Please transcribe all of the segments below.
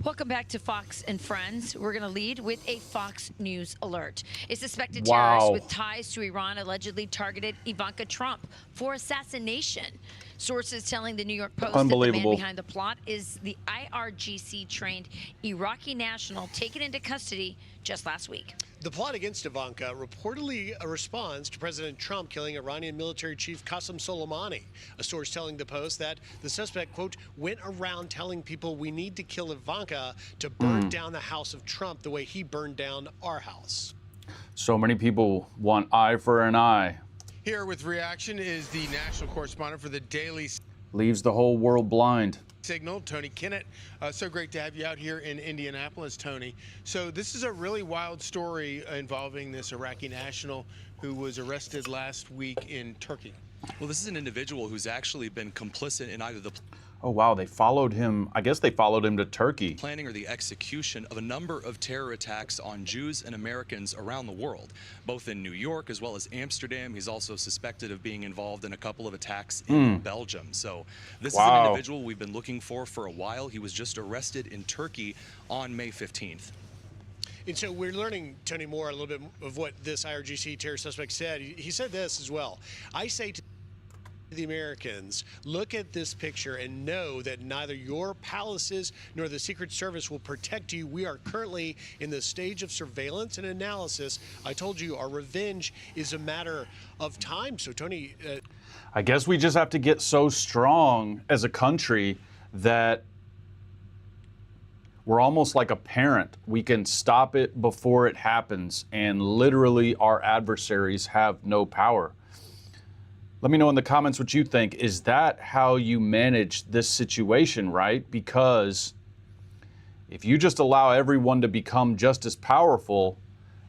Welcome back to Fox and Friends. We're going to lead with a Fox News alert. A suspected terrorist Wow. with ties to Iran allegedly targeted Ivanka Trump for assassination. Sources telling the New York Post that the man Unbelievable. behind the plot is the IRGC-trained Iraqi national taken into custody just last week. The plot against Ivanka reportedly responds to President Trump killing Iranian military chief Qasem Soleimani. A source telling the Post that the suspect, quote, went around telling people we need to kill Ivanka to burn down the house of Trump the way he burned down our house. So many people want eye for an eye. Here with reaction is the national correspondent for the Daily Leaves the whole world blind. Signal, Tony Kinnett. So great to have you out here in Indianapolis, Tony. So this is a really wild story involving this Iraqi national who was arrested last week in Turkey. Well, this is an individual who's actually been complicit in either the Oh, wow. They followed him. I guess they followed him to Turkey. planning or the execution of a number of terror attacks on Jews and Americans around the world, both in New York as well as Amsterdam. He's also suspected of being involved in a couple of attacks in Belgium. So this is an individual we've been looking for a while. He was just arrested in Turkey on May 15th. And so we're learning, Tony, more a little bit of what this IRGC terror suspect said. He said this as well. I say to the Americans, look at this picture and know that neither your palaces nor the Secret Service will protect you. We are currently in the stage of surveillance and analysis. I told you our revenge is a matter of time. So, Tony, I guess we just have to get so strong as a country that we're almost like a parent. We can stop it before it happens, and literally our adversaries have no power. Let me know in the comments what you think. Is that how you manage this situation, right? Because if you just allow everyone to become just as powerful,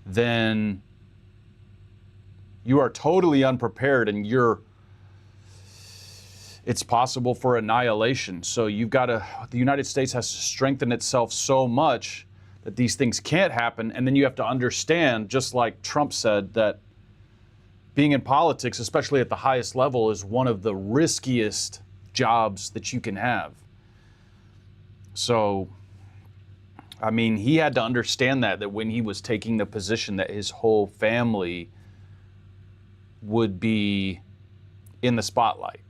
then you are totally unprepared and it's possible for annihilation. So the United States has to strengthen itself so much that these things can't happen. And then you have to understand, just like Trump said, that being in politics, especially at the highest level, is one of the riskiest jobs that you can have. So, I mean, he had to understand that when he was taking the position that his whole family would be in the spotlight.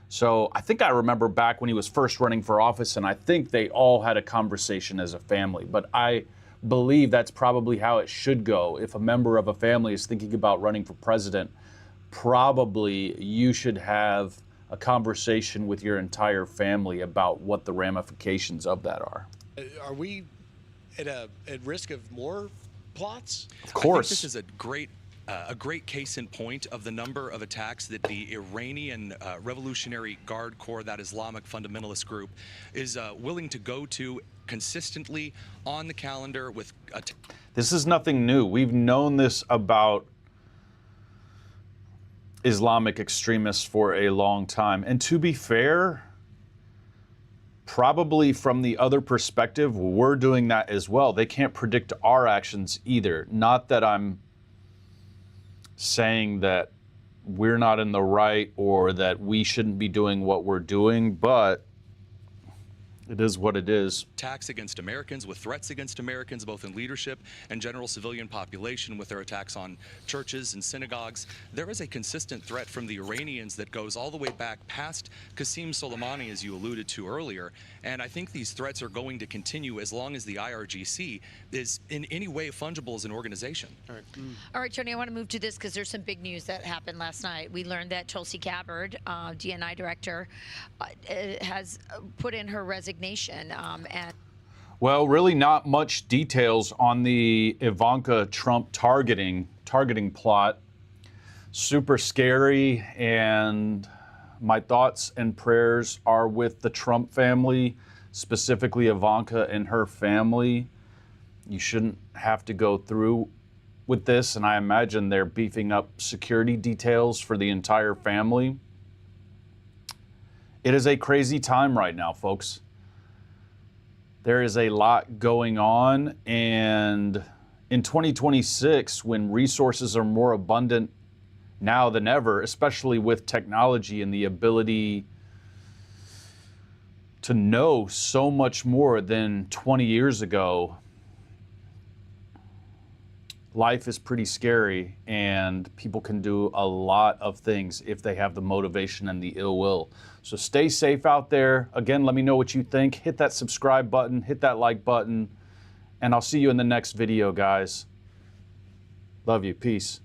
So I think I remember back when he was first running for office, and I think they all had a conversation as a family. But I believe that's probably how it should go. If a member of a family is thinking about running for president, probably you should have a conversation with your entire family about what the ramifications of that are. are we at risk of more plots? Of course. I think this is a great case in point of the number of attacks that the Iranian Revolutionary Guard Corps, that Islamic fundamentalist group, is willing to go to consistently on the calendar with. This is nothing new. We've known this about Islamic extremists for a long time. And to be fair, probably from the other perspective, we're doing that as well. They can't predict our actions either. Not that I'm saying that we're not in the right or that we shouldn't be doing what we're doing, but it is what it is. Attacks against Americans, with threats against Americans, both in leadership and general civilian population, with their attacks on churches and synagogues. There is a consistent threat from the Iranians that goes all the way back past Qasem Soleimani, as you alluded to earlier. And I think these threats are going to continue as long as the IRGC is in any way fungible as an organization. All right, Tony, I want to move to this because there's some big news that happened last night. We learned that Tulsi Gabbard, DNI director, has put in her resignation. And Well, really not much details on the Ivanka Trump targeting plot. Super scary, and my thoughts and prayers are with the Trump family, specifically Ivanka and her family. You shouldn't have to go through with this, and I imagine they're beefing up security details for the entire family. It is a crazy time right now, folks. There is a lot going on, and in 2026, when resources are more abundant now than ever, especially with technology and the ability to know so much more than 20 years ago, life is pretty scary, and people can do a lot of things if they have the motivation and the ill will. So stay safe out there. Again, let me know what you think. Hit that subscribe button, hit that like button, and I'll see you in the next video, guys. Love you. Peace.